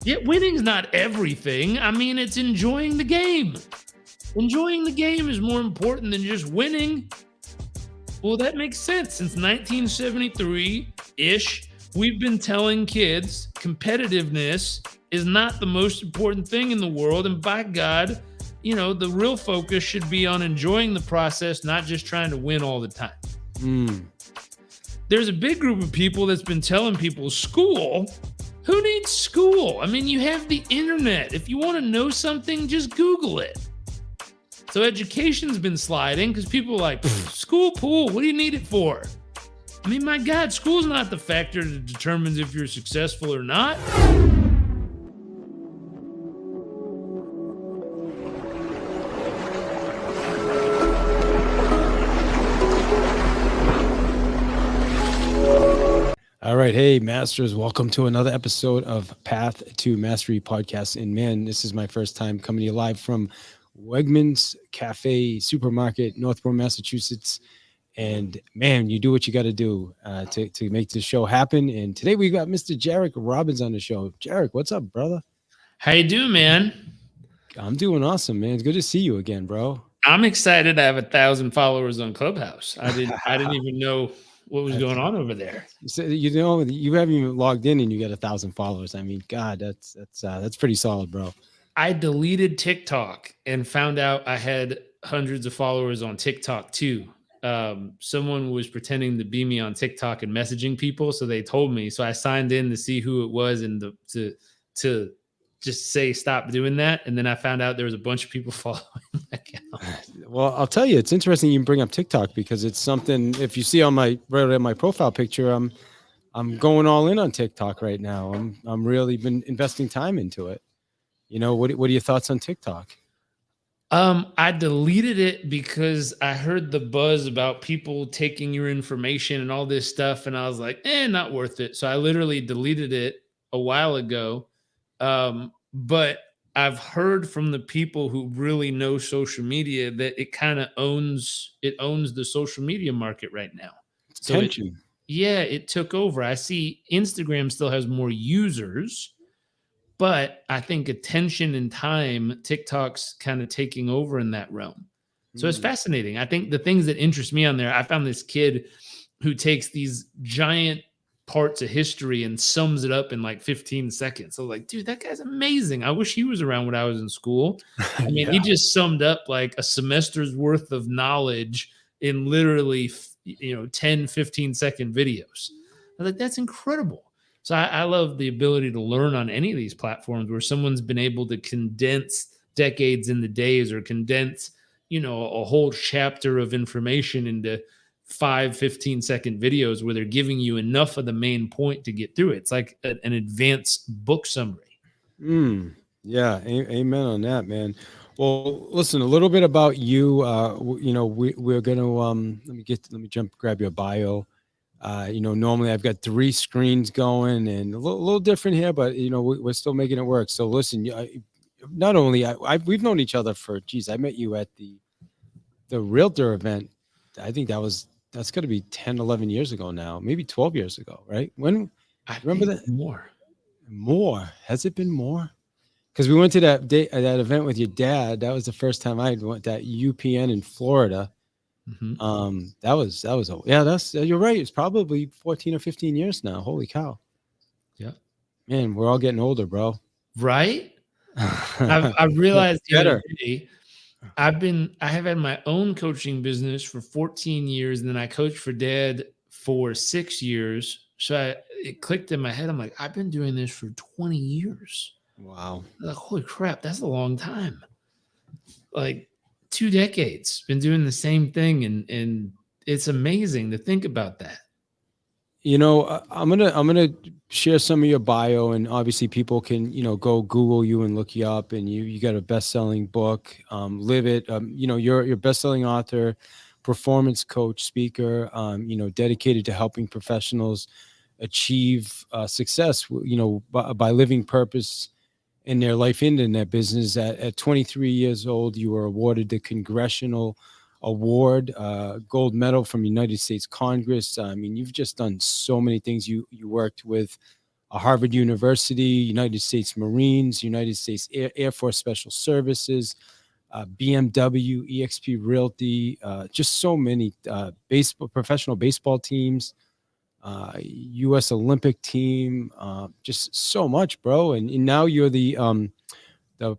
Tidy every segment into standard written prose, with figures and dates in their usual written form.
Yeah, winning's not everything. I mean, it's enjoying the game. Enjoying the game is more important than just winning. Well, that makes sense. Since 1973-ish, we've been telling kids competitiveness is not the most important thing in the world. And by God, the real focus should be on enjoying the process, not just trying to win all the time. There's a big group of people that's been telling people school. Who needs school? I mean, you have the internet. If you want to know something, just Google it. So education's been sliding because people are like, school, pool, what do you need it for? I mean, my God, school's not the factor that determines if you're successful or not. All right. Hey, Masters, welcome to another episode of Path to Mastery podcast. And man, this is my first time coming to you live from Wegmans Cafe Supermarket, Northborough, Massachusetts. And man, you do what you got to do to make this show happen. And today we got Mr. Jairek Robbins on the show. Jairek, what's up, brother? How you doing, man? I'm doing awesome, man. It's good to see you again, bro. I'm excited. I have 1,000 followers on Clubhouse. I didn't even know what was going on over there. So, you haven't even logged in and you got 1,000 followers. I mean, God, that's pretty solid, bro. I deleted TikTok and found out I had hundreds of followers on TikTok too. Someone was pretending to be me on TikTok and messaging people, so they told me. So I signed in to see who it was and to just say stop doing that. And then I found out there was a bunch of people following my account. Well, I'll tell you, it's interesting you bring up TikTok because it's something. If you see on my profile picture, I'm going all in on TikTok right now. I'm really been investing time into it. What are your thoughts on TikTok? I deleted it because I heard the buzz about people taking your information and all this stuff, and I was like, not worth it. So I literally deleted it a while ago. But I've heard from the people who really know social media that it kind of owns the social media market right now. So it took over. I see Instagram still has more users, but I think attention and time, TikTok's kind of taking over in that realm. So it's fascinating. I think the things that interest me on there, I found this kid who takes these giant parts of history and sums it up in like 15 seconds. So like, dude, that guy's amazing. I wish he was around when I was in school. I mean, He just summed up like a semester's worth of knowledge in literally, 10, 15-second videos. I was like, that's incredible. So I love the ability to learn on any of these platforms where someone's been able to condense decades into days or condense, a whole chapter of information into 5 15-second videos where they're giving you enough of the main point to get through it. It's like an advanced book summary. Yeah. Amen on that, man. Well, listen, a little bit about you. We're going to, let me grab your bio. Normally I've got 3 screens going and a little different here, but we're still making it work. So listen, not only we've known each other for, I met you at the Realtor event. I think that's got to be 10, 11 years ago now, maybe 12 years ago, right? When I remember that more. Has it been more? Because we went to that event with your dad. That was the first time I went that UPN in Florida. You're right. It's probably 14 or 15 years now. Holy cow. Yeah. Man, we're all getting older, bro. Right? I've realized the other day, I have had my own coaching business for 14 years, and then I coached for Dad for 6 years. So it clicked in my head. I'm like, I've been doing this for 20 years. Wow. Like, holy crap, that's a long time. Like 2 decades, been doing the same thing, and it's amazing to think about that. I'm gonna share some of your bio, and obviously people can go Google you and look you up, and you got a best-selling book, Live It. You're a best-selling author, performance coach, speaker, dedicated to helping professionals achieve success, by living purpose in their life and in their business. At 23 years old, you were awarded the Congressional Award, gold medal from United States Congress. I mean, you've just done so many things. You worked with Harvard University, United States Marines, United States Air Force Special Services, BMW, EXP Realty, just so many professional baseball teams, U.S. Olympic team, just so much, bro. And now you're the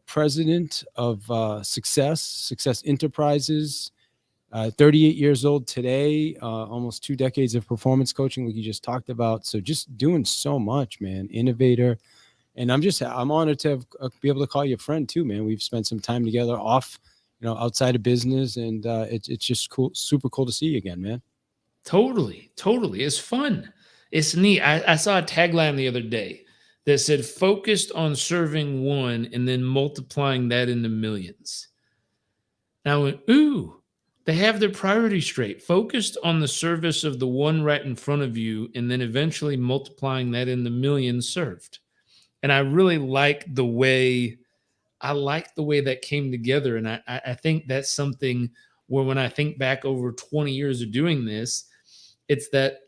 president of Success Enterprises. 38 years old today, almost 2 decades of performance coaching, like you just talked about. So just doing so much, man. Innovator. And I'm honored to be able to call you a friend too, man. We've spent some time together outside of business, and it's just cool, super cool to see you again, man. Totally. It's fun. It's neat. I saw a tagline the other day that said, focused on serving one and then multiplying that into millions. And I went, ooh, they have their priorities straight. Focused on the service of the one right in front of you and then eventually multiplying that into millions served. And I really like the way that came together. And I think that's something where when I think back over 20 years of doing this, it's that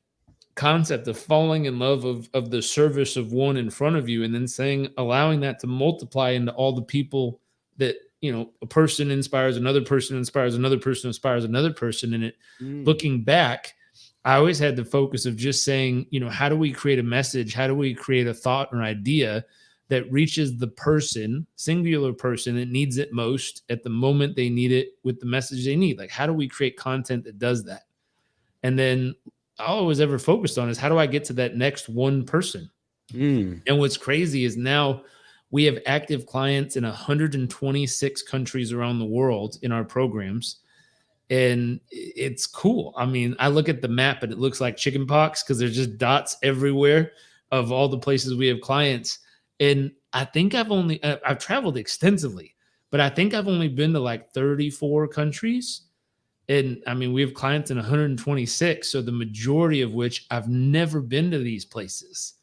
concept of falling in love of the service of one in front of you and then allowing that to multiply into all the people that, a person inspires another person, inspires another person, inspires another person. And looking back, I always had the focus of just saying, how do we create a message? How do we create a thought or idea that reaches the person, singular person that needs it most at the moment they need it with the message they need? Like, how do we create content that does that? And then all I was ever focused on is how do I get to that next one person? And what's crazy is now we have active clients in 126 countries around the world in our programs. And it's cool. I mean, I look at the map and it looks like chicken pox because there's just dots everywhere of all the places we have clients. And I think I've traveled extensively, but I think I've only been to like 34 countries. And I mean, we have clients in 126. So the majority of which I've never been to these places.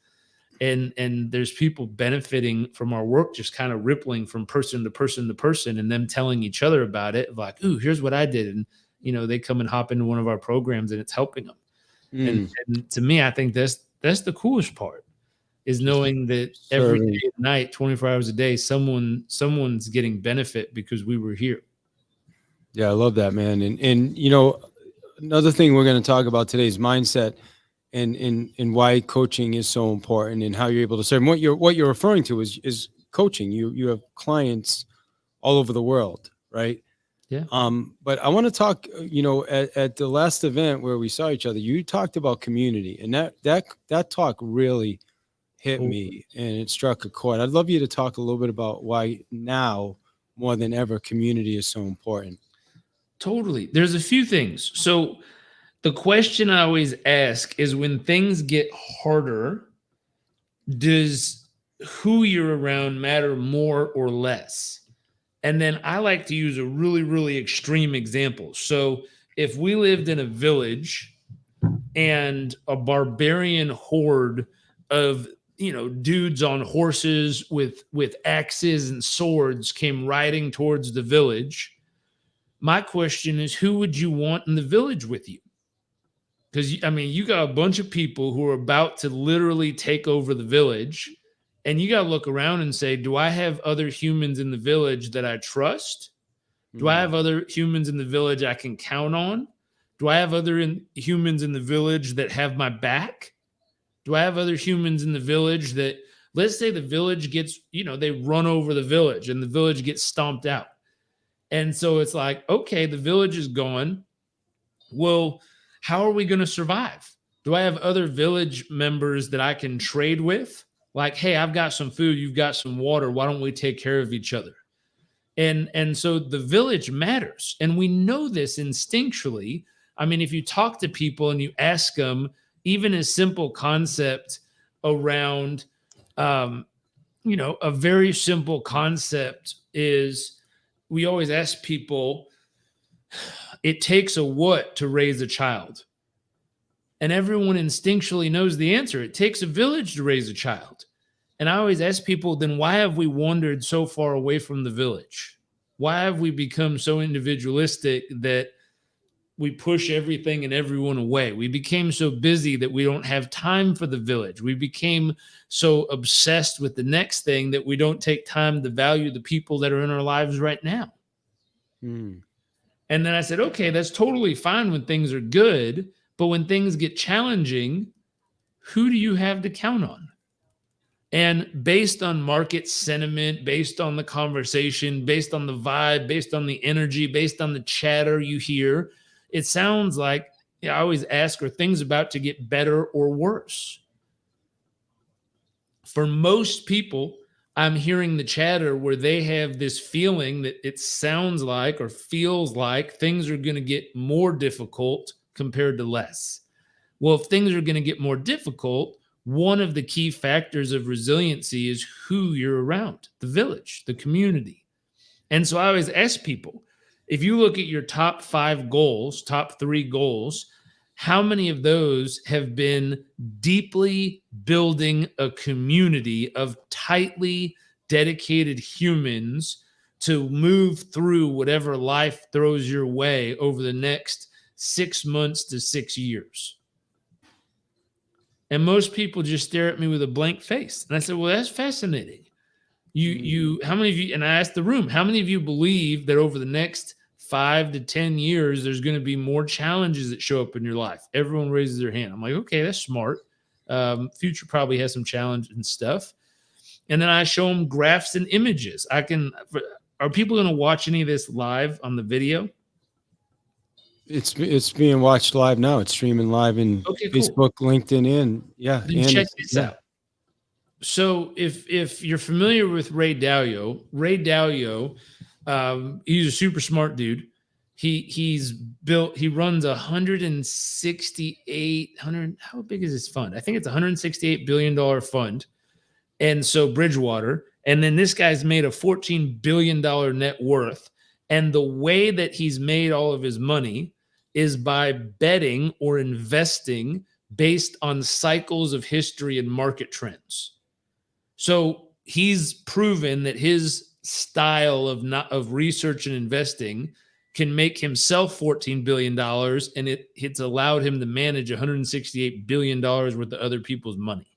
And there's people benefiting from our work, just kind of rippling from person to person to person and them telling each other about it. Like, ooh, here's what I did. And, they come and hop into one of our programs and it's helping them. And to me, I think that's the coolest part is knowing that every day and night, 24 hours a day, someone's getting benefit because we were here. Yeah, I love that, man. And another thing we're going to talk about today is mindset and why coaching is so important and how you're able to serve. And what you're referring to is coaching. You have clients all over the world, right? Yeah. But I want to talk, at the last event where we saw each other, you talked about community, and that talk really hit me and it struck a chord. I'd love you to talk a little bit about why now more than ever community is so important. Totally. There's a few things. So the question I always ask is when things get harder, does who you're around matter more or less? And then I like to use a really, really extreme example. So if we lived in a village and a barbarian horde of, dudes on horses with axes and swords came riding towards the village, my question is, who would you want in the village with you? Because, you got a bunch of people who are about to literally take over the village. And you got to look around and say, do I have other humans in the village that I trust? Do I have other humans in the village I can count on? Do I have humans in the village that have my back? Do I have other humans in the village that, let's say the village gets, they run over the village and the village gets stomped out. And so it's like, okay, the village is gone. Well, how are we going to survive? Do I have other village members that I can trade with? Like, hey, I've got some food, you've got some water. Why don't we take care of each other? And so the village matters. And we know this instinctually. I mean, if you talk to people and you ask them, even a simple concept around, a very simple concept is we always ask people, it takes a what to raise a child? And everyone instinctually knows the answer. It takes a village to raise a child. And I always ask people, then why have we wandered so far away from the village? Why have we become so individualistic that we push everything and everyone away. We became so busy that we don't have time for the village. We became so obsessed with the next thing that we don't take time to value the people that are in our lives right now. Mm. And then I said, okay, that's totally fine when things are good, but when things get challenging, who do you have to count on? And based on market sentiment, based on the conversation, based on the vibe, based on the energy, based on the chatter you hear, it sounds like, I always ask, are things about to get better or worse? For most people, I'm hearing the chatter where they have this feeling that it sounds like or feels like things are going to get more difficult compared to less. Well, if things are going to get more difficult, one of the key factors of resiliency is who you're around, the village, the community. And so I always ask people, if you look at your top 5 goals, top 3 goals, how many of those have been deeply building a community of tightly dedicated humans to move through whatever life throws your way over the next 6 months to 6 years? And most people just stare at me with a blank face. And I said, well, that's fascinating. How many of you, and I asked the room, how many of you believe that over the next 5 to 10 years, there's going to be more challenges that show up in your life? Everyone raises their hand. I'm like, okay, that's smart. Future probably has some challenge and stuff. And then I show them graphs and images. Are people going to watch any of this live on the video? It's being watched live now. It's streaming live in Facebook, LinkedIn, and Then check this out. So if you're familiar with Ray Dalio, he's a super smart dude. He runs 168, how big is his fund? I think it's $168 billion fund. And so Bridgewater, and then this guy's made a $14 billion net worth. And the way that he's made all of his money is by betting or investing based on cycles of history and market trends. So he's proven that his style of research and investing can make himself $14 billion, and it's allowed him to manage $168 billion worth of other people's money.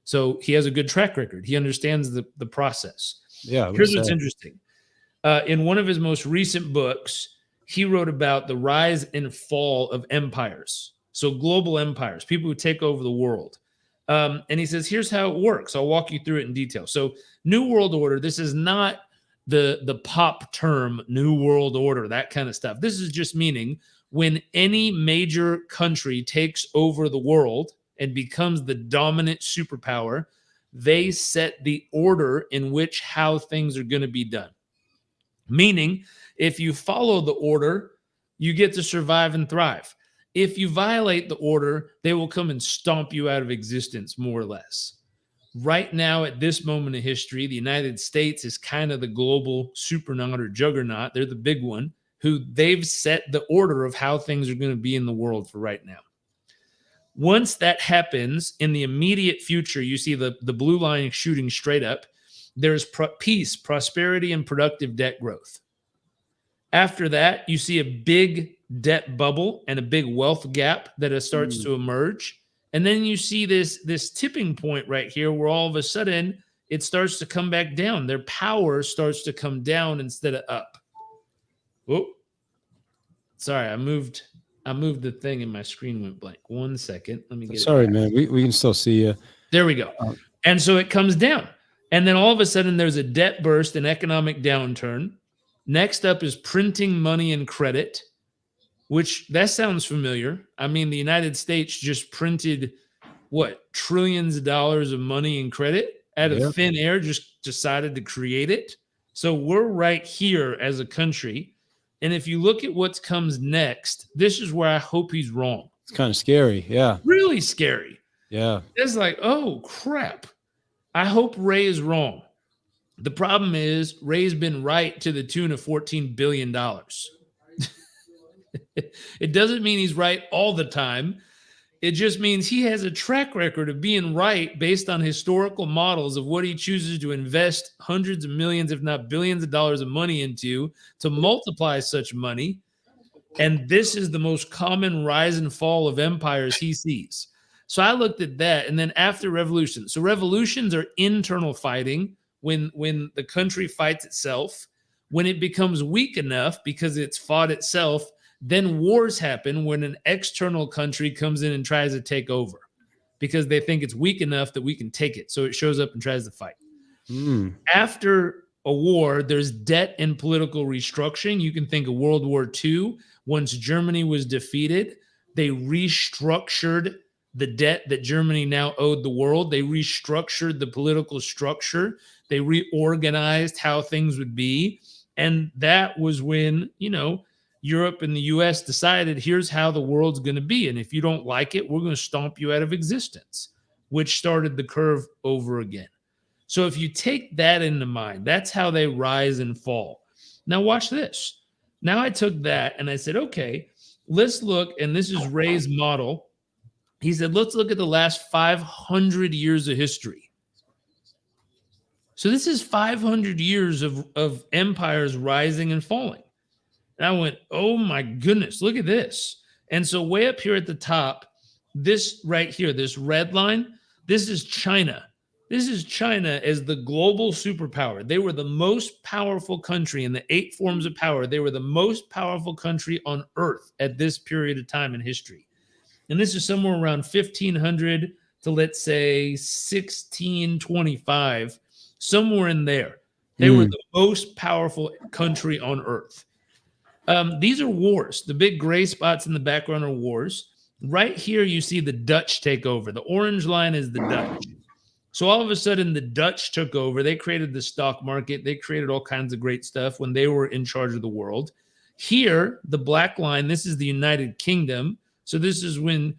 So he has a good track record. He understands the process. Yeah. Here's what's interesting. In one of his most recent books, he wrote about the rise and fall of empires. So global empires, people who take over the world. And he says, here's how it works. I'll walk you through it in detail. So New World Order, this is not the pop term, New World Order, that kind of stuff. This is just meaning when any major country takes over the world and becomes the dominant superpower, they set the order in which how things are going to be done. Meaning, if you follow the order, you get to survive and thrive. If you violate the order, they will come and stomp you out of existence, more or less. Right now, at this moment in history, the United States is kind of the global supernaut or juggernaut. They're the big one, who they've set the order of how things are going to be in the world for right now. Once that happens, in the immediate future, you see the blue line shooting straight up. There's peace, prosperity, and productive debt growth. After that, you see a big debt bubble and a big wealth gap that starts to emerge. And then you see this tipping point right here where all of a sudden it starts to come back down. Their power starts to come down instead of up. Oh, sorry, I moved the thing and my screen went blank. 1 second. Let me get Sorry, it back. man. We can still see you. There we go. And so it comes down. And then all of a sudden there's a debt burst, an economic downturn. Next up is printing money and credit, which that sounds familiar. I mean, the United States just printed trillions of dollars of money and credit out of thin air, just decided to create it. So we're right here as a country. And if you look at what comes next, this is where I hope he's wrong. It's kind of scary. Yeah. Really scary. Yeah. It's like, oh, crap. I hope Ray is wrong. The problem is Ray's been right to the tune of $14 billion. It doesn't mean he's right all the time. It just means he has a track record of being right based on historical models of what he chooses to invest hundreds of millions, if not billions of dollars of money into to multiply such money. And this is the most common rise and fall of empires he sees. So I looked at that. And then after revolutions, so revolutions are internal fighting when the country fights itself. When it becomes weak enough because it's fought itself, then wars happen when an external country comes in and tries to take over because they think it's weak enough that we can take it. So it shows up and tries to fight. After a war, there's debt and political restructuring. You can think of World War II. Once Germany was defeated, they restructured the debt that Germany now owed the world. They restructured the political structure. They reorganized how things would be. And that was when, Europe and the US decided, here's how the world's going to be. And if you don't like it, we're going to stomp you out of existence, which started the curve over again. So if you take that into mind, that's how they rise and fall. Now watch this. Now I took that and I said, okay, let's look. And this is Ray's model. He said, let's look at the last 500 years of history. So this is 500 years of empires rising and falling. And I went, oh my goodness, look at this. And so way up here at the top, this right here, this red line, this is China. This is China as the global superpower. They were the most powerful country in the 8 forms of power. They were the most powerful country on earth at this period of time in history. And this is somewhere around 1500 to, let's say, 1625, somewhere in there. They were the most powerful country on earth. These are wars. The big gray spots in the background are wars. Right here, you see the Dutch take over. The orange line is the Dutch. So all of a sudden, the Dutch took over. They created the stock market. They created all kinds of great stuff when they were in charge of the world. Here, the black line, this is the United Kingdom. So this is when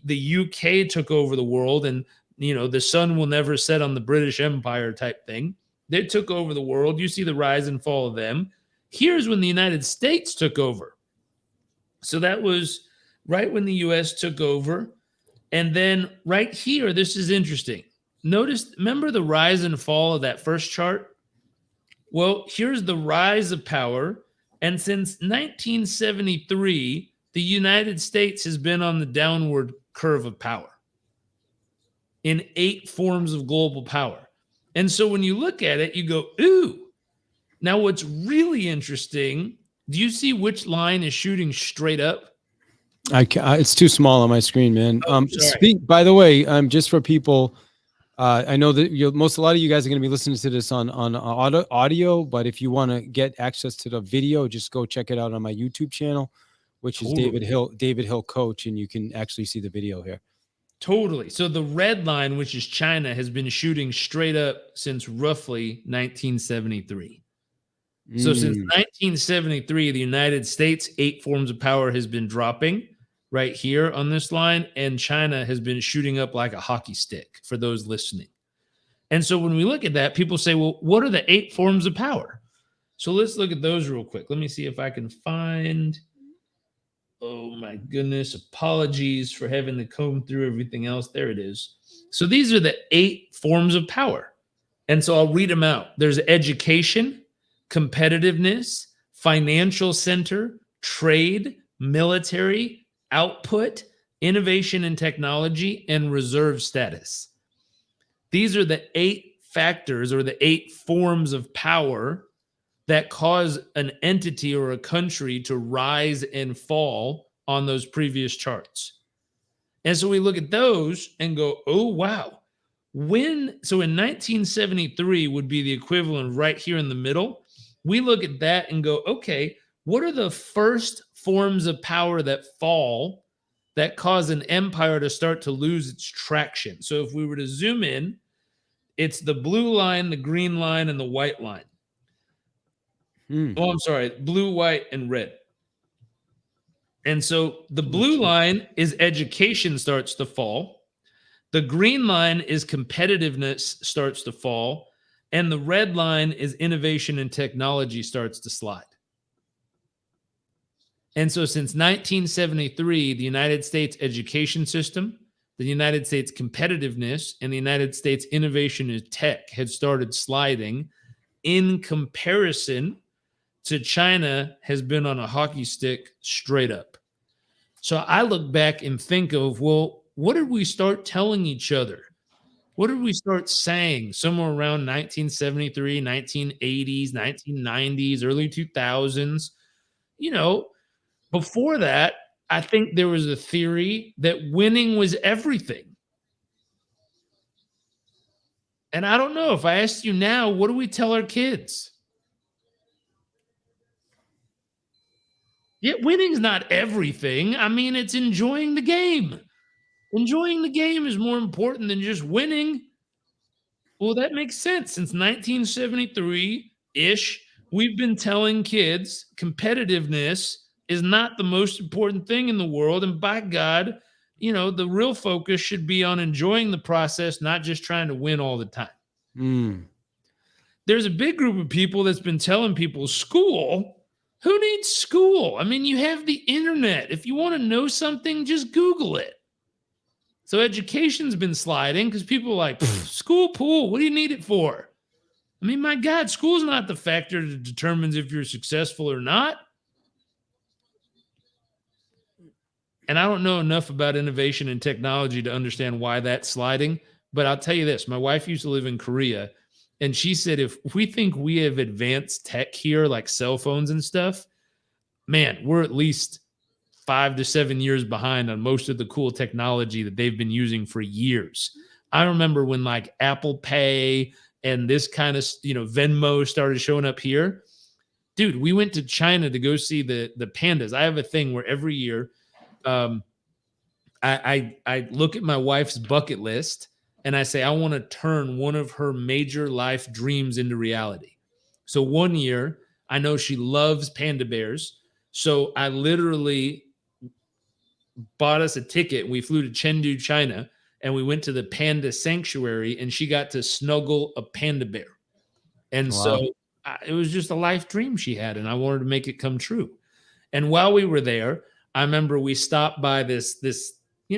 the UK took over the world and, the sun will never set on the British Empire type thing. They took over the world. You see the rise and fall of them. Here's when the United States took over. So that was right when the US took over. And then right here, this is interesting. Remember the rise and fall of that first chart? Well, here's the rise of power. And since 1973, the United States has been on the downward curve of power in 8 forms of global power. And so when you look at it, you go, ooh. Now, what's really interesting, do you see which line is shooting straight up? It's too small on my screen, man. By the way, just for people, I know that a lot of you guys are going to be listening to this on audio, but if you want to get access to the video, just go check it out on my YouTube channel, which is David Hill Coach, and you can actually see the video here. Totally. So the red line, which is China, has been shooting straight up since roughly 1973. So since 1973, the United States, 8 forms of power has been dropping right here on this line, and China has been shooting up like a hockey stick for those listening. And so when we look at that, people say, well, what are the 8 forms of power? So let's look at those real quick. Let me see if I can find, oh my goodness, apologies for having to comb through everything else. There it is. So these are the 8 forms of power. And so I'll read them out. There's education, competitiveness, financial center, trade, military, output, innovation and technology, and reserve status. These are the 8 factors or the 8 forms of power that cause an entity or a country to rise and fall on those previous charts. And so we look at those and go, oh, wow. So in 1973 would be the equivalent right here in the middle. We look at that and go, okay, what are the first forms of power that fall that cause an empire to start to lose its traction? So if we were to zoom in, it's the blue line, the green line, and the white line. Oh, I'm sorry, blue, white, and red. And so the blue line is education starts to fall. The green line is competitiveness starts to fall. And the red line is innovation and technology starts to slide. And so since 1973, the United States education system, the United States competitiveness, and the United States innovation and tech had started sliding in comparison to China has been on a hockey stick straight up. So I look back and think of, well, what did we start telling each other? What did we start saying somewhere around 1973, 1980s, 1990s, early 2000s? You know, before that, I think there was a theory that winning was everything. And I don't know if I asked you now, what do we tell our kids? Yeah, winning's not everything. I mean, it's enjoying the game. Enjoying the game is more important than just winning. Well, that makes sense. Since 1973-ish, we've been telling kids competitiveness is not the most important thing in the world. And by God, the real focus should be on enjoying the process, not just trying to win all the time. Mm. There's a big group of people that's been telling people school. Who needs school? I mean, you have the internet. If you want to know something, just Google it. So education's been sliding because people are like, school pool, what do you need it for? I mean, my God, school's not the factor that determines if you're successful or not. And I don't know enough about innovation and technology to understand why that's sliding. But I'll tell you this, my wife used to live in Korea, and she said, if we think we have advanced tech here, like cell phones and stuff, man, we're at least 5 to 7 years behind on most of the cool technology that they've been using for years. I remember when like Apple Pay and this kind of, Venmo started showing up here. Dude, we went to China to go see the pandas. I have a thing where every year I look at my wife's bucket list and I say, I want to turn one of her major life dreams into reality. So one year, I know she loves panda bears. So I literally bought us a ticket. We flew to Chengdu, China, and we went to the panda sanctuary, and she got to snuggle a panda bear. And Wow. so it was just a life dream she had, and I wanted to make it come true. And while we were there, I remember we stopped by this, it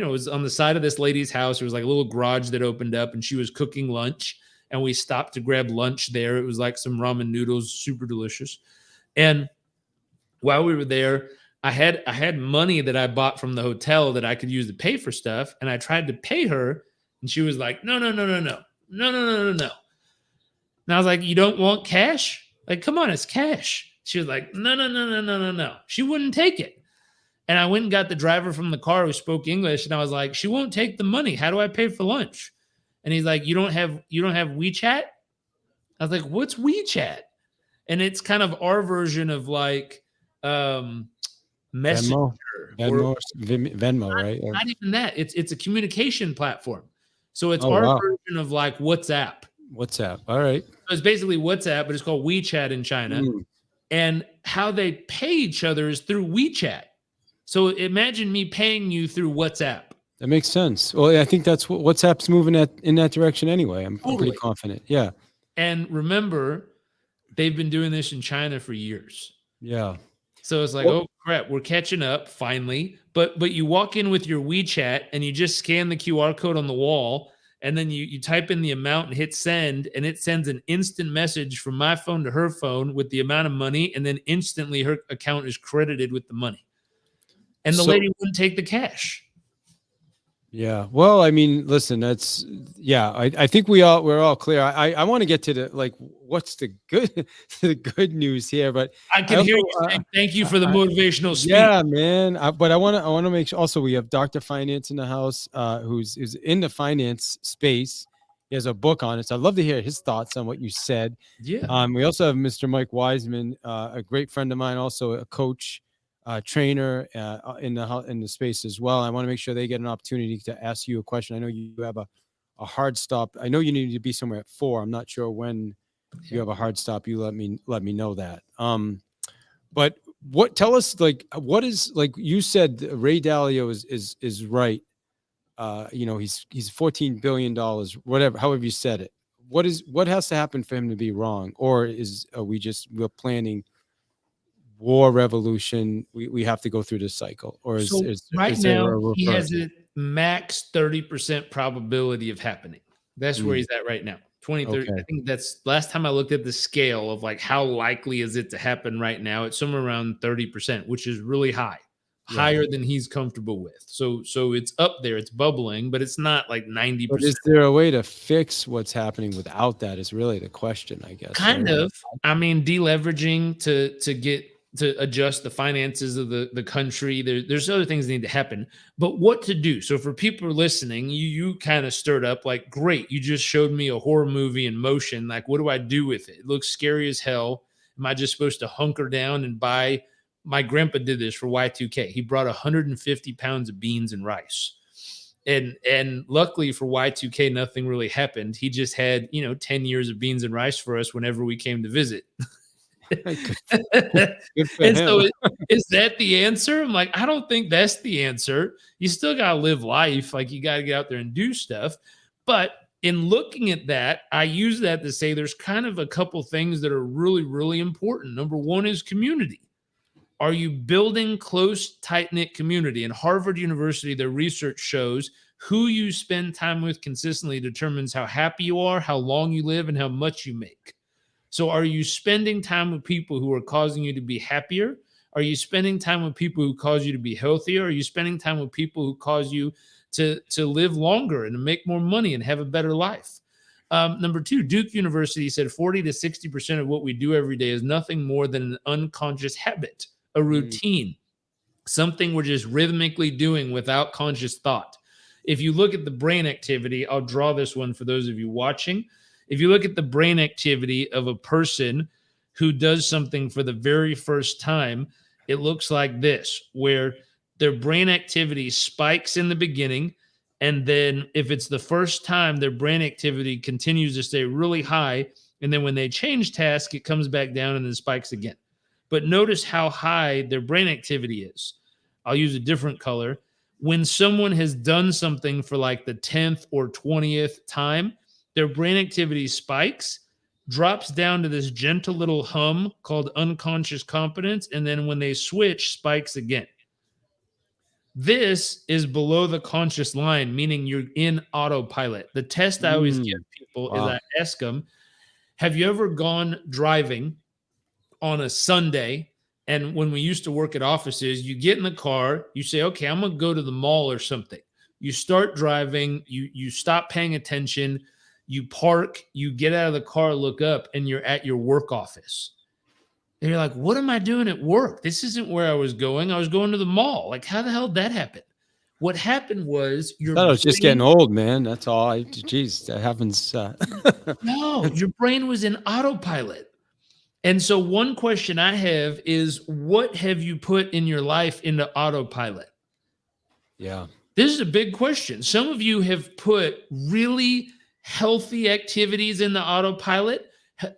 was on the side of this lady's house. There was like a little garage that opened up, and she was cooking lunch, and we stopped to grab lunch there. It was like some ramen noodles, super delicious. And while we were there, I had money that I bought from the hotel that I could use to pay for stuff, and I tried to pay her, and she was like, no. And I was like, you don't want cash? Like, come on, it's cash. She was like, no. She wouldn't take it. And I went and got the driver from the car who spoke English, and I was like, she won't take the money. How do I pay for lunch? And he's like, you don't have WeChat? I was like, what's WeChat? And it's kind of our version of like Messenger. Venmo, right? Not even that. It's a communication platform. So it's our version of like WhatsApp. All right. So it's basically WhatsApp, but it's called WeChat in China. And how they pay each other is through WeChat. So imagine me paying you through WhatsApp. That makes sense. Well, I think that's what WhatsApp's moving in that direction anyway. I'm pretty confident. Yeah. And remember, they've been doing this in China for years. Yeah. So it's like, oh crap, we're catching up finally. But you walk in with your WeChat and you just scan the QR code on the wall, and then you type in the amount and hit send, and it sends an instant message from my phone to her phone with the amount of money, and then instantly her account is credited with the money. And the lady wouldn't take the cash. Yeah. Well, I mean, listen, I think we're all clear. I want to get to the, what's the good news here, but I can hear you saying thank you for the motivational speech. Yeah, man. But I want to make sure also we have Dr. Finance in the house, who's in the finance space. He has a book on it. So I'd love to hear his thoughts on what you said. Yeah. We also have Mr. Mike Wiseman, a great friend of mine, also a coach, trainer in the space as well. I want to make sure they get an opportunity to ask you a question. I know you have a hard stop. I know you need to be somewhere at 4. I'm not sure when you have a hard stop. You let me know that. But tell us, what is, you said Ray Dalio is right. He's $14 billion, whatever, however you said it. What has to happen for him to be wrong? Or we're planning war, revolution? We have to go through this cycle? Or is now he has a max 30% probability of happening. That's where he's at right now. 2030. I Okay. think that's last time I looked at the scale of like how likely is it to happen right now. It's somewhere around 30%, which is really high, Right. higher than he's comfortable with. So it's up there, it's bubbling, but it's not like But is 90%. there a way to fix what's happening without that is really the question, I guess, right? Kind of. I mean, deleveraging to get to adjust the finances of the country. There's other things that need to happen. But what to do? So for people listening, you kind of stirred up like, great, you just showed me a horror movie in motion. Like, what do I do with it? It looks scary as hell. Am I just supposed to hunker down and buy? My grandpa did this for Y2K. He brought 150 pounds of beans and rice. And luckily for Y2K, nothing really happened. He just had, 10 years of beans and rice for us whenever we came to visit. Good good for And so him. is that the answer? I'm like, I don't think that's the answer. You still got to live life. Like you got to get out there and do stuff. But in looking at that, I use that to say there's kind of a couple things that are really, really important. Number one is community. Are you building close, tight-knit community? In Harvard University, their research shows who you spend time with consistently determines how happy you are, how long you live, and how much you make. So are you spending time with people who are causing you to be happier? Are you spending time with people who cause you to be healthier? Are you spending time with people who cause you to live longer and to make more money and have a better life? Number two, Duke University said 40 to 60% of what we do every day is nothing more than an unconscious habit, a Mm, routine, something we're just rhythmically doing without conscious thought. If you look at the brain activity, I'll draw this one for those of you watching. If you look at the brain activity of a person who does something for the very first time, it looks like this, where their brain activity spikes in the beginning. And then if it's the first time, their brain activity continues to stay really high. And then when they change task, it comes back down and then spikes again. But notice how high their brain activity is. I'll use a different color. When someone has done something for like the 10th or 20th time, their brain activity spikes, drops down to this gentle little hum called unconscious competence, and then when they switch, spikes again. This is below the conscious line, meaning you're in autopilot. The test I always give mm. people is Wow. I ask them, have you ever gone driving on a Sunday? And when we used to work at offices, you get in the car, you say, okay, I'm going to go to the mall or something. You start driving, you stop paying attention, you park, you get out of the car, look up, and you're at your work office. And you're like, what am I doing at work? This isn't where I was going. I was going to the mall. Like, how the hell did that happen? What happened was your Thought I was just getting brain, old, man. That's all. Geez, that happens. no, your brain was in autopilot. And so one question I have is, what have you put in your life into autopilot? Yeah. This is a big question. Some of you have put really healthy activities in the autopilot,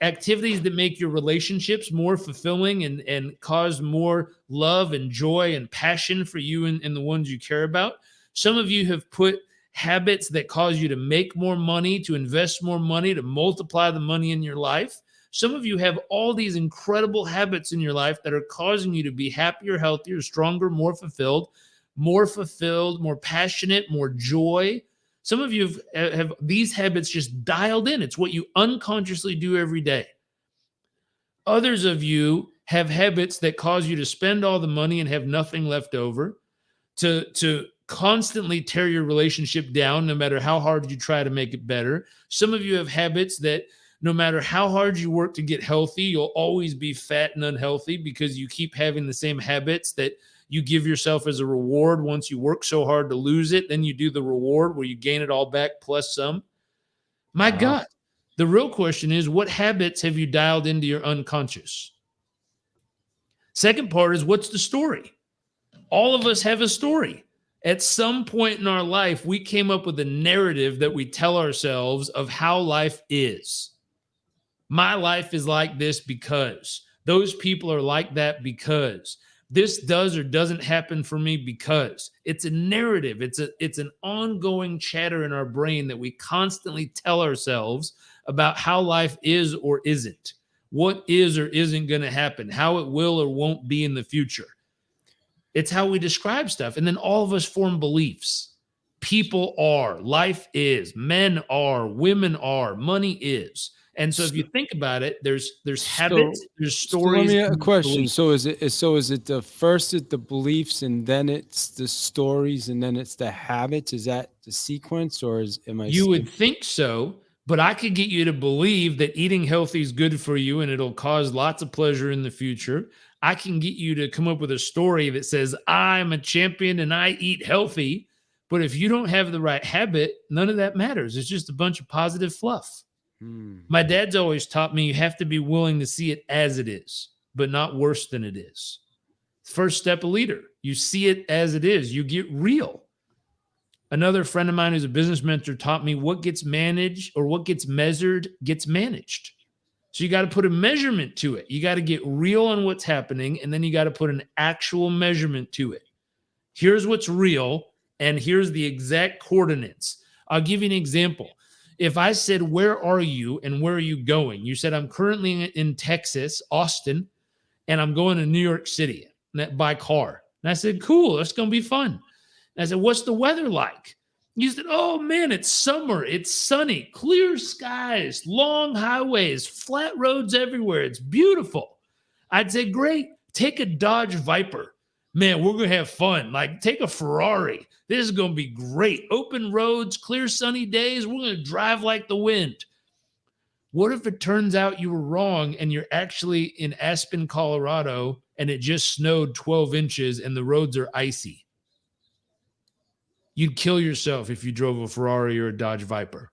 activities that make your relationships more fulfilling and cause more love and joy and passion for you and the ones you care about. Some of you have put habits that cause you to make more money, to invest more money, to multiply the money in your life. Some of you have all these incredible habits in your life that are causing you to be happier, healthier, stronger, more fulfilled, more passionate, more joy. Some of you have these habits just dialed in. It's what you unconsciously do every day. Others of you have habits that cause you to spend all the money and have nothing left over, to constantly tear your relationship down no matter how hard you try to make it better. Some of you have habits that no matter how hard you work to get healthy, you'll always be fat and unhealthy because you keep having the same habits that you give yourself as a reward once you work so hard to lose it. Then you do the reward where you gain it all back plus some. My Wow. God, the real question is, what habits have you dialed into your unconscious? Second part is, what's the story? All of us have a story. At some point in our life, we came up with a narrative that we tell ourselves of how life is. My life is like this because those people are like that because this does or doesn't happen for me because it's a narrative. It's an ongoing chatter in our brain that we constantly tell ourselves about how life is or isn't, what is or isn't going to happen, how it will or won't be in the future. It's how we describe stuff. And then all of us form beliefs. People are, life is, men are, women are, money is. And so if you So, think about it, there's so, habits, there's so let stories, me ask a and question. beliefs. So is it the first is the beliefs and then it's the stories and then it's the habits? Is that the sequence or am I You would skipping? think so, but I could get you to believe that eating healthy is good for you and it'll cause lots of pleasure in the future. I can get you to come up with a story that says, I'm a champion and I eat healthy. But if you don't have the right habit, none of that matters. It's just a bunch of positive fluff. Hmm. My dad's always taught me you have to be willing to see it as it is, but not worse than it is. First step a leader. You see it as it is, you get real. Another friend of mine who's a business mentor taught me what gets managed or what gets measured gets managed. So you got to put a measurement to it. You got to get real on what's happening, and then you got to put an actual measurement to it. Here's what's real, and here's the exact coordinates. I'll give you an example. If I said, where are you and where are you going? You said, I'm currently in Texas, Austin, and I'm going to New York City by car. And I said, cool, that's going to be fun. And I said, what's the weather like? You said, oh man, it's summer. It's sunny, clear skies, long highways, flat roads everywhere. It's beautiful. I'd say, great, take a Dodge Viper. Man, we're going to have fun. Like, take a Ferrari. This is going to be great. Open roads, clear sunny days. We're going to drive like the wind. What if it turns out you were wrong and you're actually in Aspen, Colorado, and it just snowed 12 inches and the roads are icy? You'd kill yourself if you drove a Ferrari or a Dodge Viper.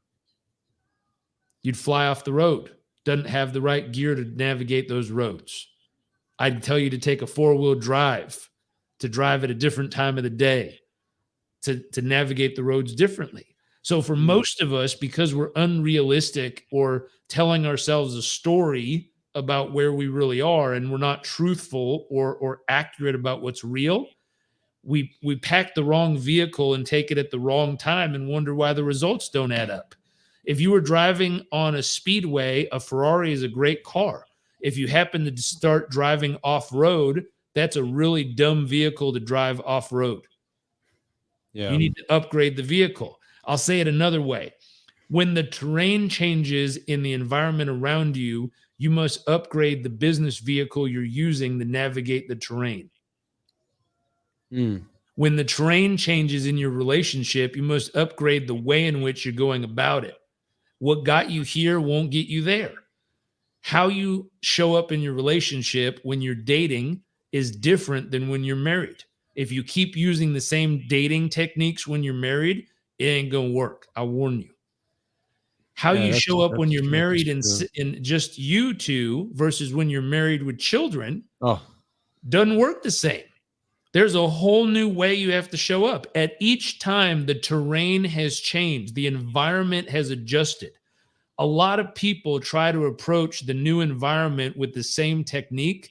You'd fly off the road. Doesn't have the right gear to navigate those roads. I'd tell you to take a four-wheel drive, to drive at a different time of the day, to navigate the roads differently. So for most of us, because we're unrealistic or telling ourselves a story about where we really are and we're not truthful or accurate about what's real, we pack the wrong vehicle and take it at the wrong time and wonder why the results don't add up. If you were driving on a speedway, a Ferrari is a great car. If you happen to start driving off-road, that's a really dumb vehicle to drive off-road. Yeah. You need to upgrade the vehicle. I'll say it another way. When the terrain changes in the environment around you, you must upgrade the business vehicle you're using to navigate the terrain. Mm. When the terrain changes in your relationship, you must upgrade the way in which you're going about it. What got you here won't get you there. How you show up in your relationship when you're dating is different than when you're married. If you keep using the same dating techniques when you're married, it ain't going to work. I warn you. How Yeah, you show up when you're that's married and true. just you two versus when you're married with children Oh, doesn't work the same. There's a whole new way you have to show up. At each time, the terrain has changed, the environment has adjusted. A lot of people try to approach the new environment with the same technique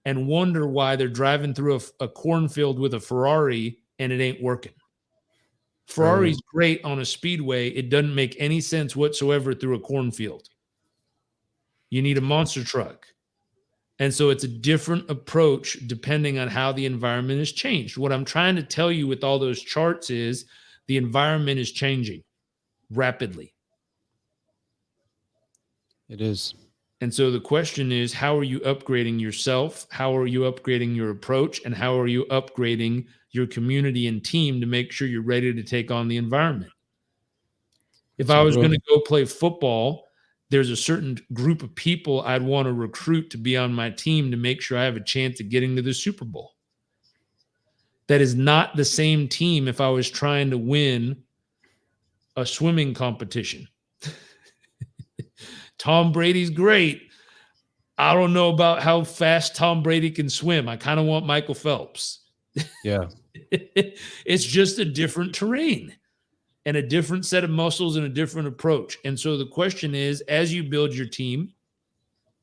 and wonder why they're driving through a cornfield with a Ferrari and it ain't working. right. Ferrari's great on a speedway. It doesn't make any sense whatsoever through a cornfield. You need a monster truck. And so it's a different approach depending on how the environment has changed. What I'm trying to tell you with all those charts is the environment is changing rapidly. It is. And so the question is, how are you upgrading yourself? How are you upgrading your approach? And how are you upgrading your community and team to make sure you're ready to take on the environment? If It's I a was going real, to go play football, there's a certain group of people I'd want to recruit to be on my team to make sure I have a chance at getting to the Super Bowl. That is not the same team if I was trying to win a swimming competition. Tom Brady's great. I don't know about how fast Tom Brady can swim. I kind of want Michael Phelps. yeah. It's just a different terrain and a different set of muscles and a different approach. And so the question is, as you build your team,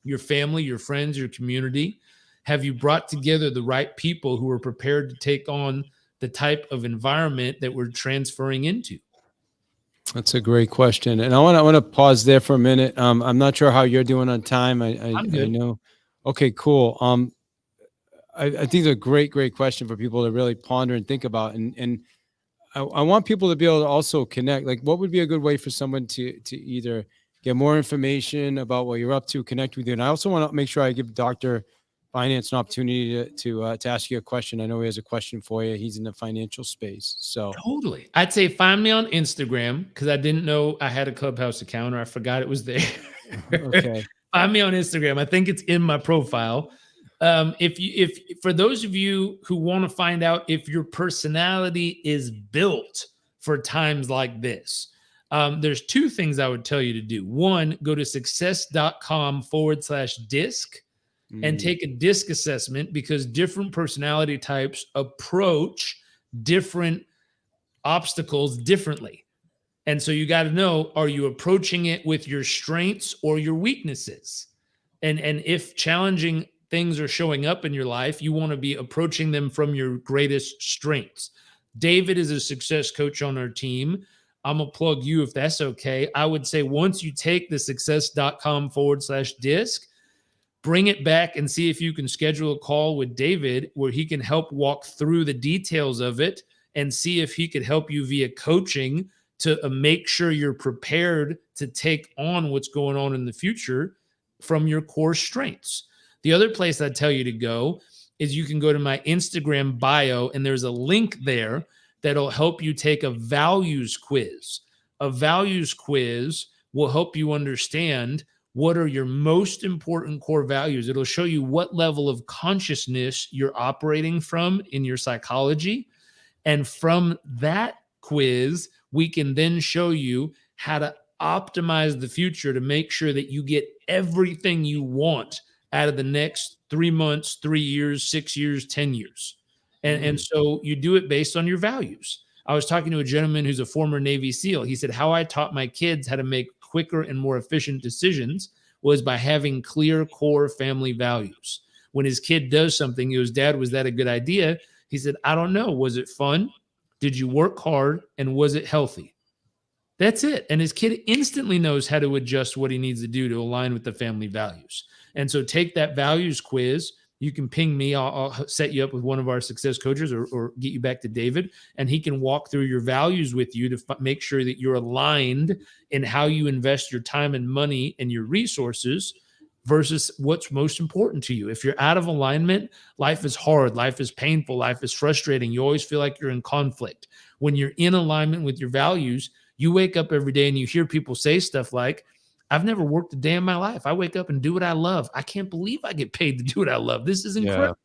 your family, your friends, your community, have you brought together the right people who are prepared to take on the type of environment that we're transferring into? That's a great question. And I want to pause there for a minute. I'm not sure how you're doing on time. I'm I good. know. Okay, cool. I think it's a great question for people to really ponder and think about. And I want people to be able to also connect. Like, what would be a good way for someone to either get more information about what you're up to, connect with you? And I also want to make sure I give Dr. Finance an opportunity to ask you a question. I know he has a question for you. He's in the financial space. So Totally. I'd say find me on Instagram because I didn't know I had a Clubhouse account or I forgot it was there. okay. Find me on Instagram. I think it's in my profile. If for those of you who want to find out if your personality is built for times like this, there's two things I would tell you to do. One, go to success.com/disc and take a disc assessment because different personality types approach different obstacles differently. And so you got to know, are you approaching it with your strengths or your weaknesses? And if challenging things are showing up in your life, you want to be approaching them from your greatest strengths. David is a success coach on our team. I'm going to plug you if that's okay. I would say once you take the success.com/disc, bring it back and see if you can schedule a call with David where he can help walk through the details of it and see if he could help you via coaching to make sure you're prepared to take on what's going on in the future from your core strengths. The other place I'd tell you to go is you can go to my Instagram bio, and there's a link there that'll help you take a values quiz. A values quiz will help you understand what are your most important core values. It'll show you what level of consciousness you're operating from in your psychology. And from that quiz, we can then show you how to optimize the future to make sure that you get everything you want out of the next 3 months, 3 years, 6 years, 10 years. And so you do it based on your values. I was talking to a gentleman who's a former Navy SEAL. He said, how I taught my kids how to make quicker and more efficient decisions was by having clear core family values. When his kid does something, he goes, Dad, was that a good idea? He said, I don't know. Was it fun? Did you work hard? And was it healthy? That's it. And his kid instantly knows how to adjust what he needs to do to align with the family values. And so take that values quiz. You can ping me. I'll set you up with one of our success coaches or get you back to David, and he can walk through your values with you to make sure that you're aligned in how you invest your time and money and your resources versus what's most important to you. If you're out of alignment, life is hard, life is painful, life is frustrating. You always feel like you're in conflict. When you're in alignment with your values, you wake up every day and you hear people say stuff like, I've never worked a day in my life. I wake up and do what I love. I can't believe I get paid to do what I love. This is incredible.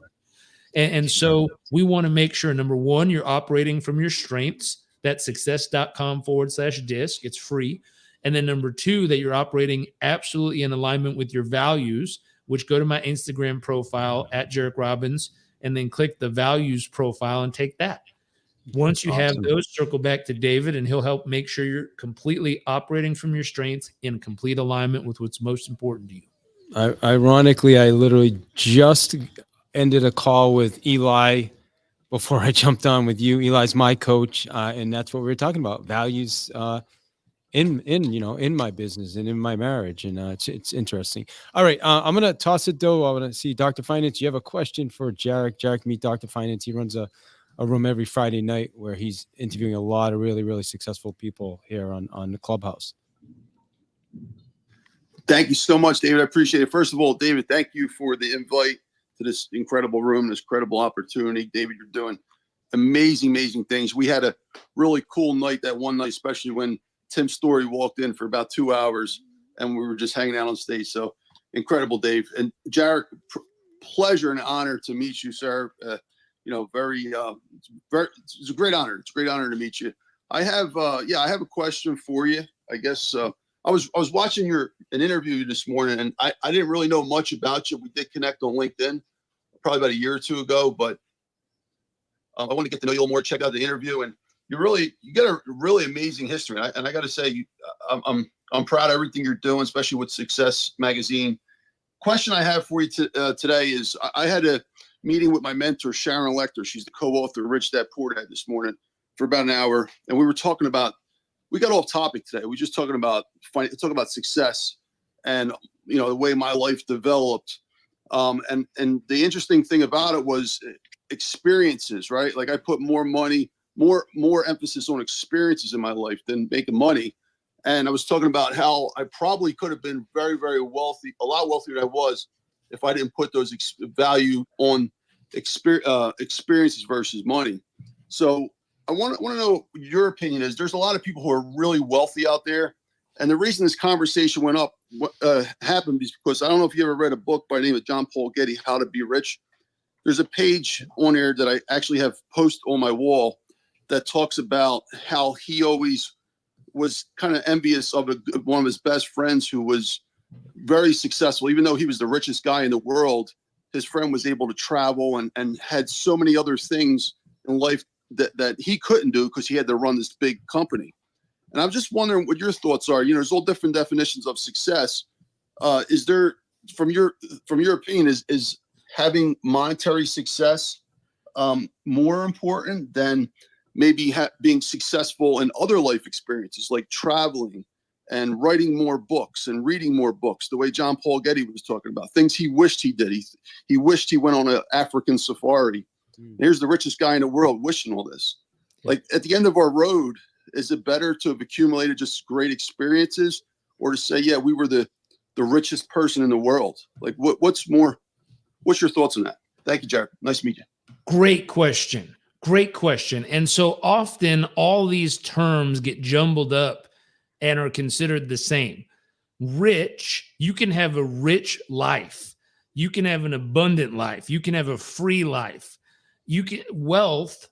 Yeah. And so we want to make sure, number one, you're operating from your strengths. That's success.com/disc. It's free. And then number two, that you're operating absolutely in alignment with your values, which go to my Instagram profile at Jairek Robbins, and then click the values profile and take that. Once you have those, circle back to David, and he'll help make sure you're completely operating from your strengths in complete alignment with what's most important to you. Ironically, I literally just ended a call with Eli before I jumped on with you. Eli's my coach, and that's what we were talking about, values in my business and in my marriage, and it's interesting. All right, I'm gonna toss it though. I want to see Dr. Finance. You have a question for Jairek? Jairek, meet Dr. Finance. He runs a room every Friday night where he's interviewing a lot of really, really successful people here on the Clubhouse. Thank you so much, David. I appreciate it. First of all, David, thank you for the invite to this incredible room, this incredible opportunity. David, you're doing amazing things. We had a really cool night that one night, especially when Tim Story walked in for about 2 hours and we were just hanging out on stage. So incredible, Dave. And Jairek, pleasure and honor to meet you, sir. It's a great honor. It's a great honor to meet you. I have a question for you. I guess I was watching an interview this morning, and I didn't really know much about you. We did connect on LinkedIn probably about a year or two ago, but I want to get to know you a little more. Check out the interview, and you got a really amazing history. And I got to say, I'm proud of everything you're doing, especially with Success Magazine. Question I have for you today is I had a meeting with my mentor, Sharon Lecter. She's the co-author of Rich Dad Poor Dad this morning for about an hour. And we were talking about, we got off topic today. We were just talking about success and, the way my life developed. And the interesting thing about it was experiences, right? Like I put more money more emphasis on experiences in my life than making money. And I was talking about how I probably could have been very, very wealthy, a lot wealthier than I was, if I didn't put those value on experiences versus money. So I want to know what your opinion is. There's a lot of people who are really wealthy out there. And the reason this conversation happened is because I don't know if you ever read a book by the name of John Paul Getty, How to Be Rich. There's a page on there that I actually have posted on my wall that talks about how he always was kind of envious of one of his best friends who was very successful. Even though he was the richest guy in the world, his friend was able to travel and had so many other things in life that he couldn't do because he had to run this big company. And I'm just wondering what your thoughts are. You know, there's all different definitions of success. Is there, from your opinion, is having monetary success more important than maybe being successful in other life experiences like traveling and writing more books and reading more books, the way John Paul Getty was talking about, things he wished he did. He wished he went on an African safari. Here's the richest guy in the world wishing all this. Like, at the end of our road, is it better to have accumulated just great experiences, or to say, yeah, we were the richest person in the world? Like, what's your thoughts on that? Thank you, Jairek. Nice to meet you. Great question. Great question. And so often all these terms get jumbled up and are considered the same. Rich, you can have a rich life. You can have an abundant life. You can have a free life. Wealth,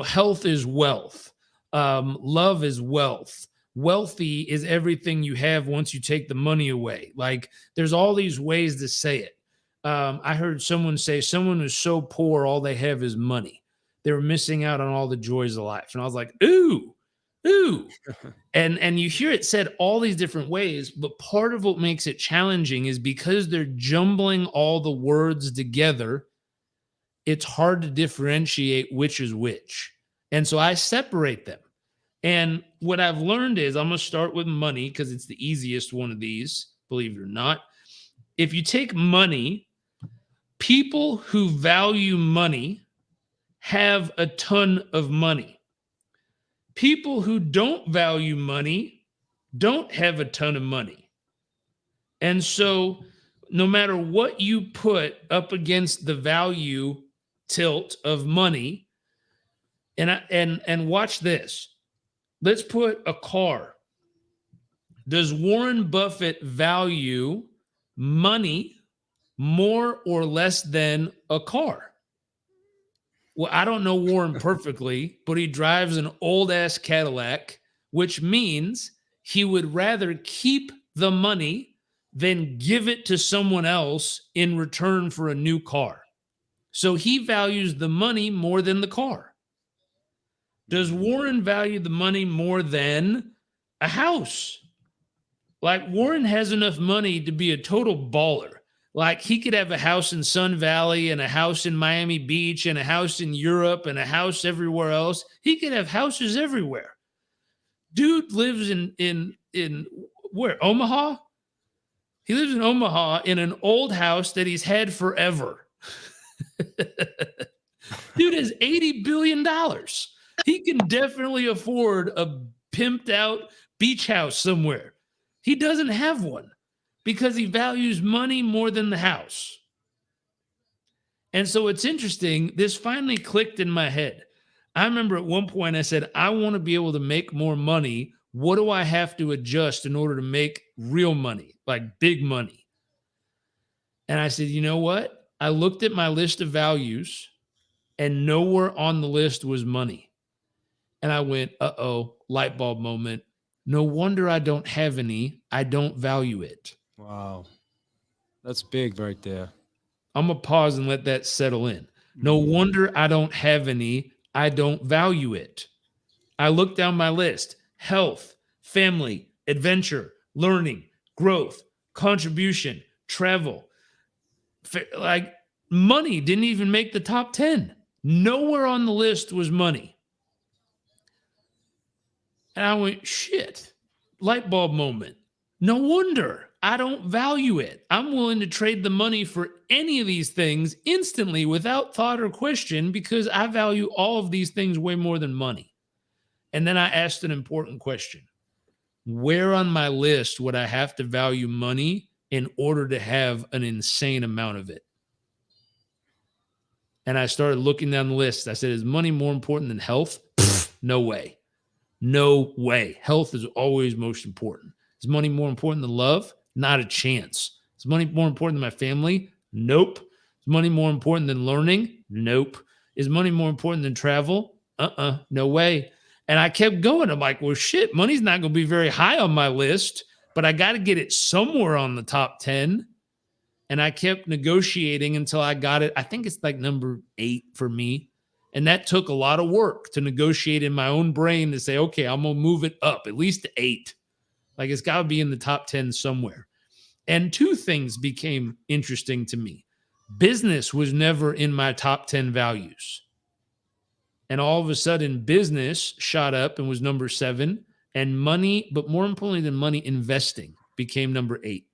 health is wealth. Love is wealth. Wealthy is everything you have once you take the money away. Like, there's all these ways to say it. I heard someone say someone who's so poor, all they have is money. They were missing out on all the joys of life. And I was like, ooh. And you hear it said all these different ways, but part of what makes it challenging is because they're jumbling all the words together, it's hard to differentiate which is which. And so I separate them. And what I've learned is, I'm going to start with money because it's the easiest one of these, believe it or not. If you take money, people who value money have a ton of money. People who don't value money don't have a ton of money. And so no matter what you put up against the value tilt of money, and watch this. Let's put a car. Does Warren Buffett value money more or less than a car? Well, I don't know Warren perfectly, but he drives an old-ass Cadillac, which means he would rather keep the money than give it to someone else in return for a new car. So he values the money more than the car. Does Warren value the money more than a house? Like, Warren has enough money to be a total baller. Like, he could have a house in Sun Valley and a house in Miami Beach and a house in Europe and a house everywhere else. He could have houses everywhere. Dude lives in where? Omaha? He lives in Omaha in an old house that he's had forever. Dude has $80 billion. He can definitely afford a pimped out beach house somewhere. He doesn't have one because he values money more than the house. And so it's interesting. This finally clicked in my head. I remember at one point I said, I want to be able to make more money. What do I have to adjust in order to make real money, like big money? And I said, you know what? I looked at my list of values and nowhere on the list was money. And I went, uh-oh, light bulb moment. No wonder I don't have any. I don't value it. Wow. That's big right there. I'm going to pause and let that settle in. No wonder I don't have any. I don't value it. I look down my list: health, family, adventure, learning, growth, contribution, travel. Like, money didn't even make the top 10. Nowhere on the list was money. And I went, shit, light bulb moment. No wonder I don't value it. I'm willing to trade the money for any of these things instantly without thought or question because I value all of these things way more than money. And then I asked an important question. Where on my list would I have to value money in order to have an insane amount of it? And I started looking down the list. I said, is money more important than health? Pfft, no way. No way. Health is always most important. Is money more important than love? Not a chance. Is money more important than my family? Nope. Is money more important than learning? Nope. Is money more important than travel? No way. And I kept going. I'm like, well, shit, money's not going to be very high on my list, but I got to get it somewhere on the top 10. And I kept negotiating until I got it. I think it's like number 8 for me. And that took a lot of work to negotiate in my own brain to say, okay, I'm going to move it up at least to 8. Like it's got to be in the top 10 somewhere. And 2 things became interesting to me. Business was never in my top 10 values. And all of a sudden, business shot up and was number 7. And money, but more importantly than money, investing became number 8.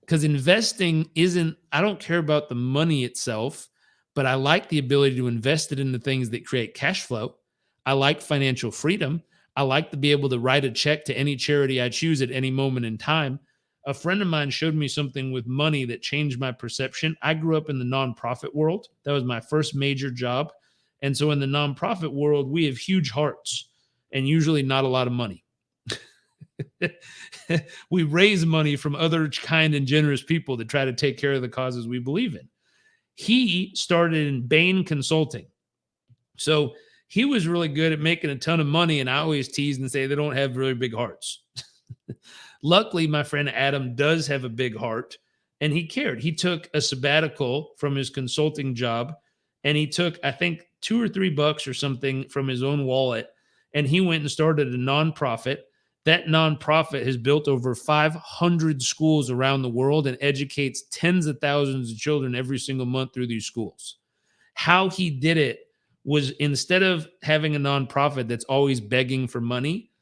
Because investing isn't, I don't care about the money itself, but I like the ability to invest it in the things that create cash flow. I like financial freedom. I like to be able to write a check to any charity I choose at any moment in time. A friend of mine showed me something with money that changed my perception. I grew up in the nonprofit world. That was my first major job. And so in the nonprofit world, we have huge hearts and usually not a lot of money. We raise money from other kind and generous people to try to take care of the causes we believe in. He started in Bain Consulting. So he was really good at making a ton of money. And I always tease and say they don't have really big hearts. Luckily, my friend Adam does have a big heart and he cared. He took a sabbatical from his consulting job and he took, I think, $2 or $3 or something from his own wallet. And he went and started a nonprofit. That nonprofit has built over 500 schools around the world and educates tens of thousands of children every single month through these schools. How he did it was instead of having a nonprofit that's always begging for money,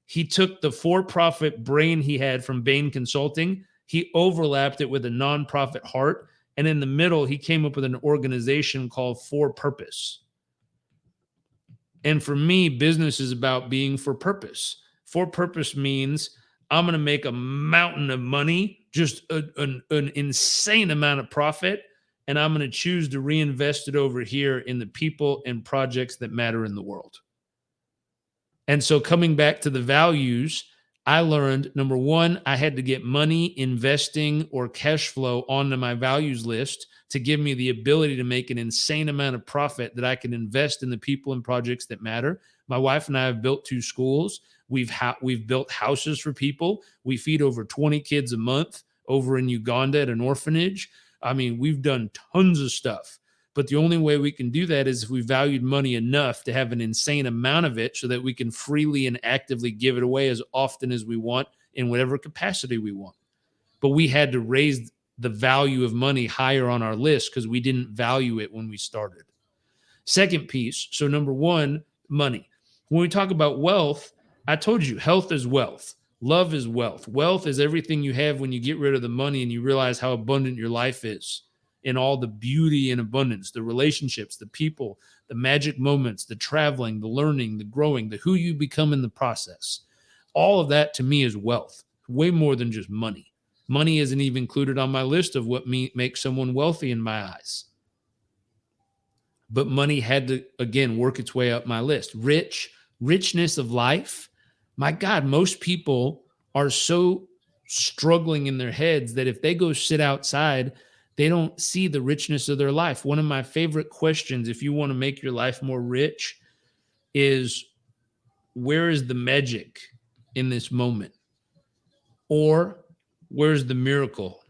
he took the for-profit brain he had from Bain Consulting, he overlapped it with a nonprofit heart, and in the middle, he came up with an organization called For Purpose. And for me, business is about being for purpose. For purpose means I'm going to make a mountain of money, just an insane amount of profit, and I'm going to choose to reinvest it over here in the people and projects that matter in the world. And so coming back to the values, I learned, number 1, I had to get money, investing, or cash flow onto my values list to give me the ability to make an insane amount of profit that I can invest in the people and projects that matter. My wife and I have built 2 schools. We've built houses for people. We feed over 20 kids a month over in Uganda at an orphanage. I mean, we've done tons of stuff. But the only way we can do that is if we valued money enough to have an insane amount of it so that we can freely and actively give it away as often as we want in whatever capacity we want. But we had to raise the value of money higher on our list because we didn't value it when we started. Second piece, so number 1, money. When we talk about wealth, I told you health is wealth. Love is wealth. Wealth is everything you have when you get rid of the money and you realize how abundant your life is in all the beauty and abundance, the relationships, the people, the magic moments, the traveling, the learning, the growing, the who you become in the process. All of that to me is wealth, way more than just money. Money isn't even included on my list of what makes someone wealthy in my eyes. But money had to, again, work its way up my list. Richness of life. My God, most people are so struggling in their heads that if they go sit outside, they don't see the richness of their life. One of my favorite questions, if you want to make your life more rich, is where is the magic in this moment? Or where's the miracle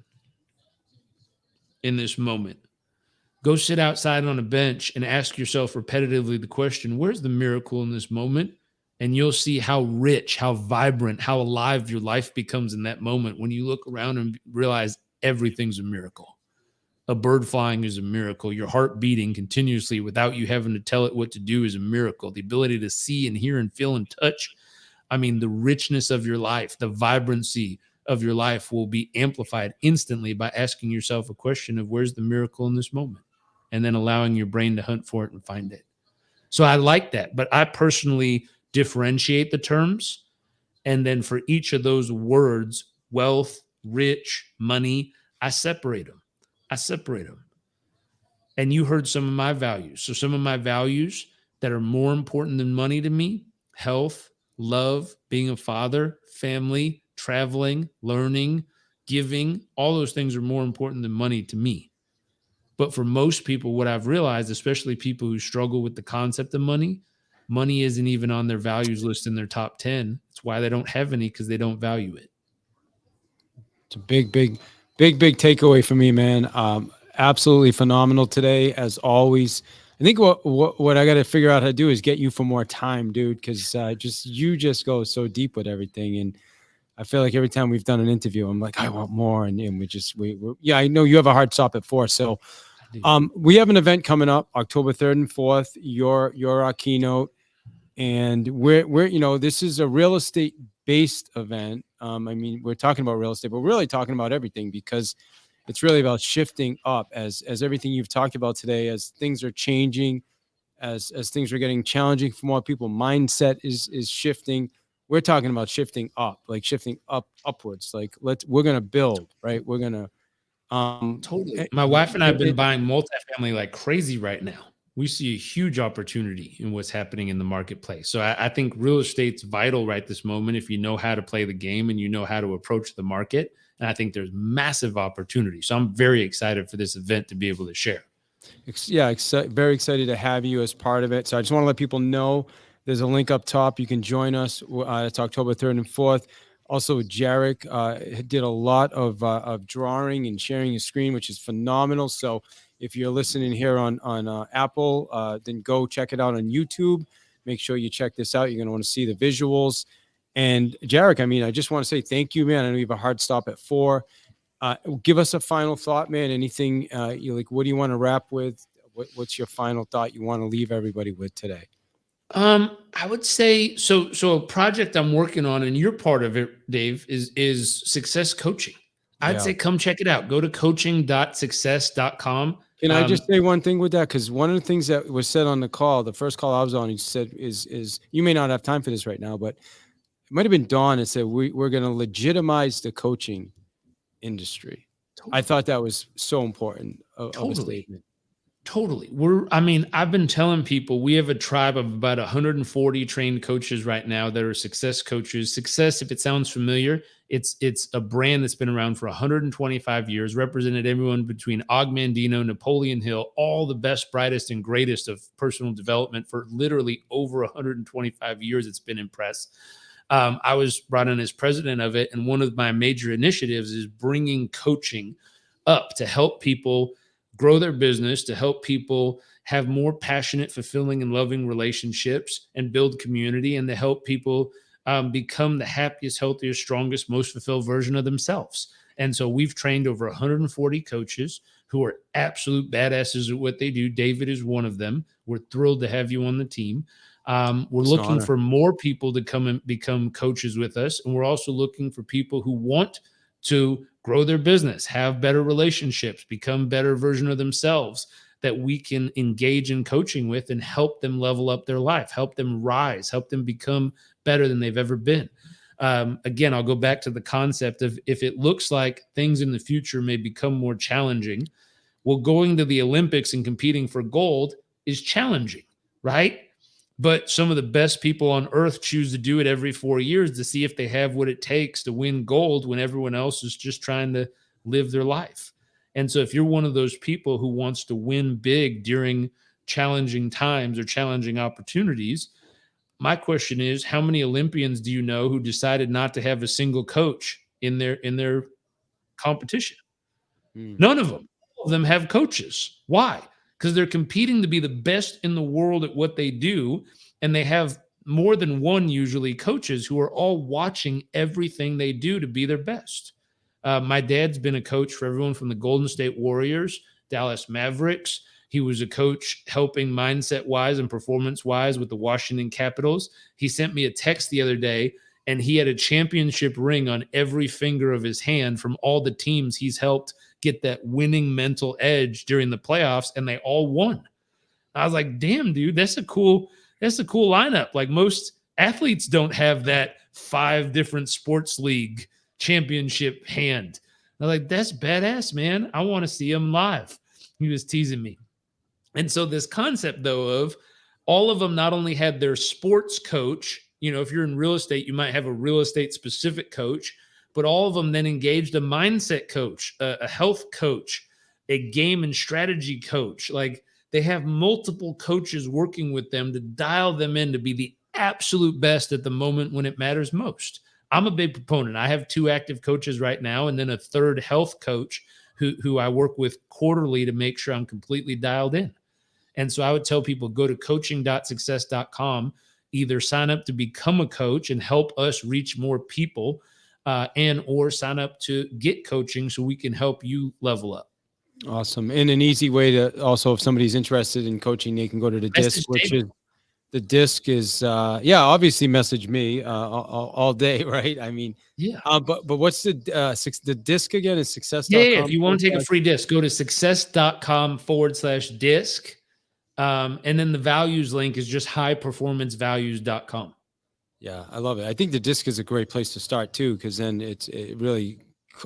in this moment? Go sit outside on a bench and ask yourself repetitively the question, where's the miracle in this moment? And you'll see how rich, how vibrant, how alive your life becomes in that moment when you look around and realize everything's a miracle. A bird flying is a miracle. Your heart beating continuously without you having to tell it what to do is a miracle. The ability to see and hear and feel and touch. I mean, the richness of your life, the vibrancy of your life will be amplified instantly by asking yourself a question of where's the miracle in this moment, and then allowing your brain to hunt for it and find it. So I like that, but I personally differentiate the terms. And then for each of those words, wealth, rich, money, I separate them. I separate them. And you heard some of my values. So some of my values that are more important than money to me: health, love, being a father, family, traveling, learning, giving. All those things are more important than money to me. But for most people, what I've realized, especially people who struggle with the concept of money, money isn't even on their values list in their top 10. It's why they don't have any, because they don't value it. It's a big takeaway for me, man. Absolutely phenomenal today, as always. I think what I got to figure out how to do is get you for more time, dude, because you just go so deep with everything. And I feel like every time we've done an interview, I'm like, I want more. And yeah, I know you have a hard stop at 4. So we have an event coming up October 3rd and 4th. You're our keynote. And we're this is a real estate based event. I mean, we're talking about real estate, but we're really talking about everything, because it's really about shifting up as everything you've talked about today, as things are changing, as things are getting challenging for more people. Mindset is shifting. We're talking about shifting up, like shifting upwards. Like we're going to build, right? We're going to, totally. My wife and I have been buying multifamily like crazy right now. We see a huge opportunity in what's happening in the marketplace. So I think real estate's vital right this moment if you know how to play the game and you know how to approach the market. And I think there's massive opportunity. So I'm very excited for this event to be able to share. Yeah, very excited to have you as part of it. So I just want to let people know there's a link up top. You can join us. It's October 3rd and 4th. Also, Jairek did a lot of drawing and sharing his screen, which is phenomenal. So if you're listening here on Apple, then go check it out on YouTube. Make sure you check this out. You're going to want to see the visuals. And Jairek, I mean, I just want to say thank you, man. I know you have a hard stop at 4. Give us a final thought, man. Anything you like? What do you want to wrap with? What's your final thought you want to leave everybody with today? I would say so a project I'm working on, and you're part of it, Dave, is success coaching. I'd say come check it out. Go to coaching.success.com. Can I just say one thing with that? Because one of the things that was said on the call, the first call I was on, he said is you may not have time for this right now, but it might have been Dawn that said we're going to legitimize the coaching industry. Totally. I thought that was so important of a statement. Totally. I've been telling people we have a tribe of about 140 trained coaches right now that are success coaches. Success, if it sounds familiar, it's a brand that's been around for 125 years, represented everyone between Og Mandino, Napoleon Hill, all the best, brightest, and greatest of personal development for literally over 125 years. It's been in press. I was brought in as president of it, and one of my major initiatives is bringing coaching up to help people grow their business, to help people have more passionate, fulfilling, and loving relationships and build community, and to help people become the happiest, healthiest, strongest, most fulfilled version of themselves. And so we've trained over 140 coaches who are absolute badasses at what they do. David is one of them. We're thrilled to have you on the team. We're looking for more people to come and become coaches with us. And we're also looking for people who want to grow their business, have better relationships, become better version of themselves that we can engage in coaching with and help them level up their life, help them rise, help them become better than they've ever been. Again, I'll go back to the concept of if it looks like things in the future may become more challenging, well, going to the Olympics and competing for gold is challenging, right? But some of the best people on earth choose to do it every 4 years to see if they have what it takes to win gold when everyone else is just trying to live their life. And so if you're one of those people who wants to win big during challenging times or challenging opportunities, my question is, how many Olympians do you know who decided not to have a single coach in their competition? None of them. All of them have coaches. Why? Because they're competing to be the best in the world at what they do. And they have more than one, usually, coaches who are all watching everything they do to be their best. My dad's been a coach for everyone from the Golden State Warriors, Dallas Mavericks. He was a coach helping mindset-wise and performance-wise with the Washington Capitals. He sent me a text the other day. and he had a championship ring on every finger of his hand from all the teams he's helped get that winning mental edge during the playoffs, and they all won. I was like, damn, dude, that's a cool lineup. Like, most athletes don't have that 5 different sports league championship hand. I was like, that's badass, man. I want to see him live. He was teasing me. And so this concept, though, of all of them not only had their sports coach, if you're in real estate, you might have a real estate specific coach, but all of them then engaged a mindset coach, a health coach, a game and strategy coach. Like, they have multiple coaches working with them to dial them in to be the absolute best at the moment when it matters most. I'm a big proponent. I have 2 active coaches right now, and then a 3rd health coach who I work with quarterly to make sure I'm completely dialed in. And so I would tell people, go to coaching.success.com, either sign up to become a coach and help us reach more people, or sign up to get coaching so we can help you level up. Awesome. And an easy way to also, if somebody's interested in coaching, they can go to the disc, which is the disc is, obviously message me all day, right? I mean, yeah. But what's the disc again? Is success.com? Yeah. If you want to take a free disc, go to success.com/disc. And then the values link is just highperformancevalues.com. Yeah, I love it. I think the disc is a great place to start too, because then it really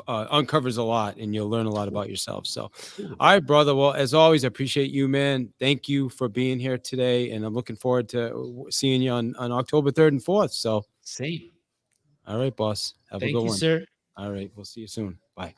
uncovers a lot and you'll learn a lot about yourself. So, all right, brother. Well, as always, I appreciate you, man. Thank you for being here today. And I'm looking forward to seeing you on October 3rd and 4th. So, same. All right, boss. Have a good one. Thank you, sir. All right. We'll see you soon. Bye.